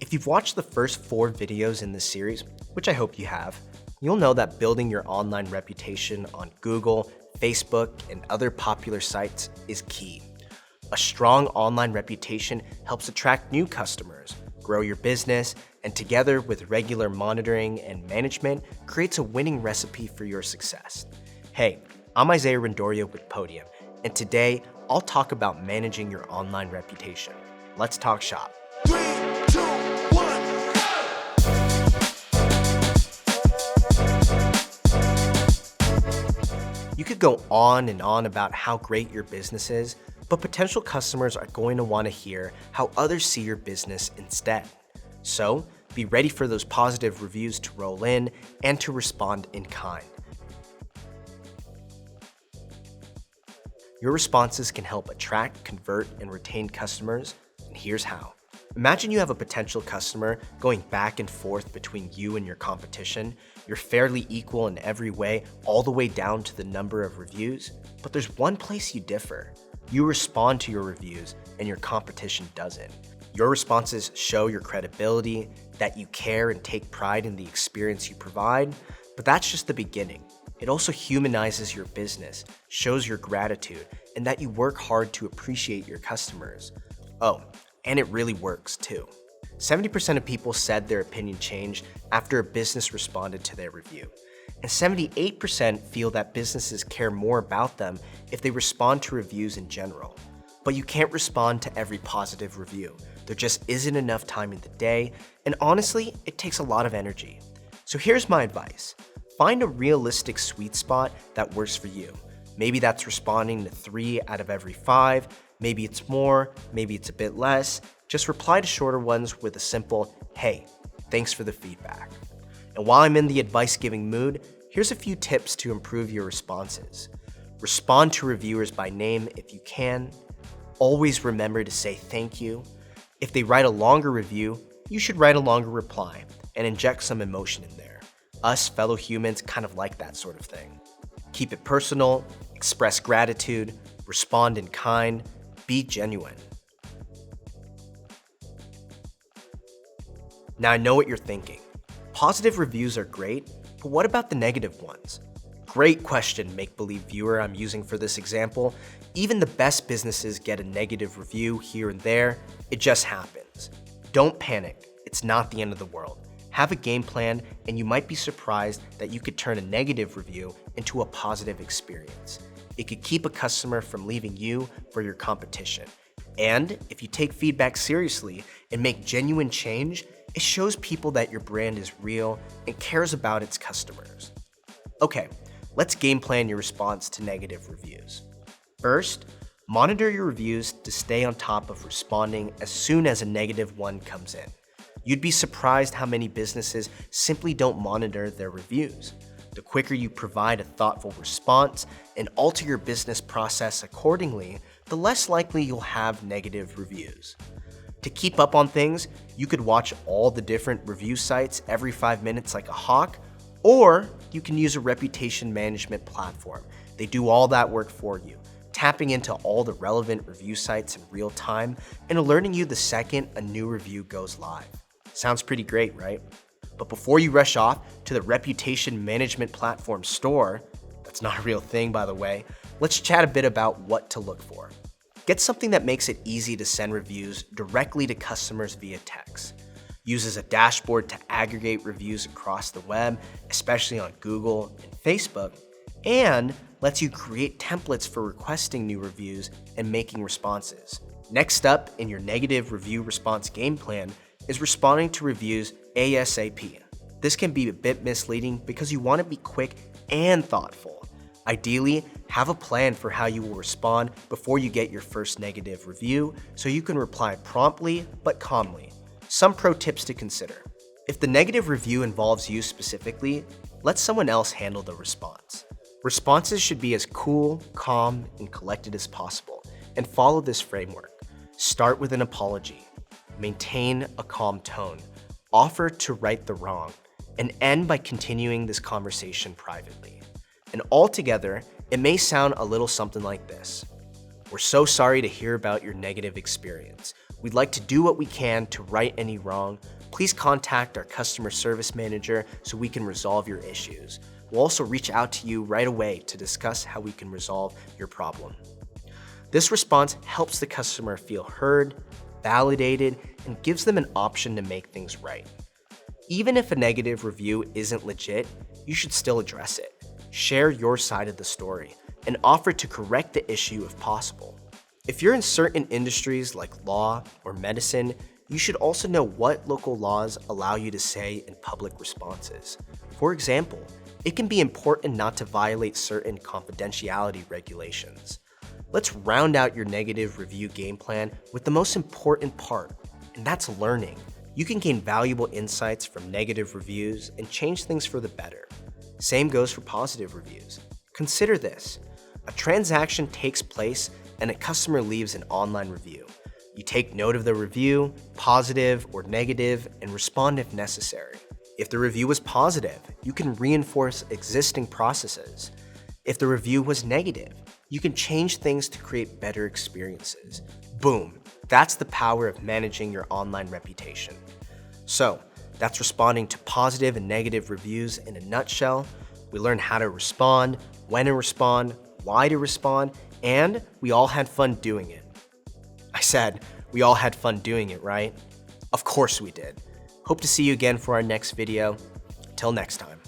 If you've watched the first 4 videos in this series, which I hope you have, you'll know that building your online reputation on Google, Facebook, and other popular sites is key. A strong online reputation helps attract new customers, grow your business, and together with regular monitoring and management, creates a winning recipe for your success. Hey, I'm Isaiah Rendorio with Podium, and today I'll talk about managing your online reputation. Let's talk shop. 3, 2, 1, You could go on and on about how great your business is, but potential customers are going to want to hear how others see your business instead. So, be ready for those positive reviews to roll in and to respond in kind. Your responses can help attract, convert, and retain customers, and here's how. Imagine you have a potential customer going back and forth between you and your competition. You're fairly equal in every way, all the way down to the number of reviews, but there's one place you differ. You respond to your reviews, and your competition doesn't. Your responses show your credibility, that you care and take pride in the experience you provide, but that's just the beginning. It also humanizes your business, shows your gratitude, and that you work hard to appreciate your customers. Oh, and it really works too. 70% of people said their opinion changed after a business responded to their review. And 78% feel that businesses care more about them if they respond to reviews in general. But you can't respond to every positive review. There just isn't enough time in the day, and honestly, it takes a lot of energy. So here's my advice. Find a realistic sweet spot that works for you. Maybe that's responding to 3 out of every 5, maybe it's more, maybe it's a bit less. Just reply to shorter ones with a simple, "Hey, thanks for the feedback." And while I'm in the advice-giving mood, here's a few tips to improve your responses. Respond to reviewers by name if you can. Always remember to say thank you. If they write a longer review, you should write a longer reply and inject some emotion in there. Us fellow humans kind of like that sort of thing. Keep it personal, express gratitude, respond in kind, be genuine. Now I know what you're thinking. Positive reviews are great, but what about the negative ones? Great question, make-believe viewer I'm using for this example. Even the best businesses get a negative review here and there. It just happens. Don't panic. It's not the end of the world. Have a game plan, and you might be surprised that you could turn a negative review into a positive experience. It could keep a customer from leaving you for your competition. And if you take feedback seriously and make genuine change, it shows people that your brand is real and cares about its customers. Okay, let's game plan your response to negative reviews. First, monitor your reviews to stay on top of responding as soon as a negative one comes in. You'd be surprised how many businesses simply don't monitor their reviews. The quicker you provide a thoughtful response and alter your business process accordingly, the less likely you'll have negative reviews. To keep up on things, you could watch all the different review sites every 5 minutes like a hawk, or you can use a reputation management platform. They do all that work for you, tapping into all the relevant review sites in real time and alerting you the second a new review goes live. Sounds pretty great, right? But before you rush off to the reputation management platform store, that's not a real thing by the way, let's chat a bit about what to look for. Get something that makes it easy to send reviews directly to customers via text. Uses a dashboard to aggregate reviews across the web, especially on Google and Facebook, and lets you create templates for requesting new reviews and making responses. Next up in your negative review response game plan is responding to reviews ASAP. This can be a bit misleading because you want to be quick and thoughtful. Ideally, have a plan for how you will respond before you get your first negative review so you can reply promptly but calmly. Some pro tips to consider. If the negative review involves you specifically, let someone else handle the response. Responses should be as cool, calm, and collected as possible, and follow this framework. Start with an apology. Maintain a calm tone. Offer to right the wrong, and end by continuing this conversation privately. And altogether, it may sound a little something like this. We're so sorry to hear about your negative experience. We'd like to do what we can to right any wrong, please contact our customer service manager so we can resolve your issues. We'll also reach out to you right away to discuss how we can resolve your problem. This response helps the customer feel heard, validated, and gives them an option to make things right. Even if a negative review isn't legit, you should still address it. Share your side of the story and offer to correct the issue if possible. If you're in certain industries like law or medicine, you should also know what local laws allow you to say in public responses. For example, it can be important not to violate certain confidentiality regulations. Let's round out your negative review game plan with the most important part, and that's learning. You can gain valuable insights from negative reviews and change things for the better. Same goes for positive reviews. Consider this. A transaction takes place and a customer leaves an online review. You take note of the review, positive or negative, and respond if necessary. If the review was positive, you can reinforce existing processes. If the review was negative, you can change things to create better experiences. Boom, that's the power of managing your online reputation. So, that's responding to positive and negative reviews in a nutshell. We learned how to respond, when to respond, why to respond, and we all had fun doing it. I said, we all had fun doing it, right? Of course we did. Hope to see you again for our next video. Till next time.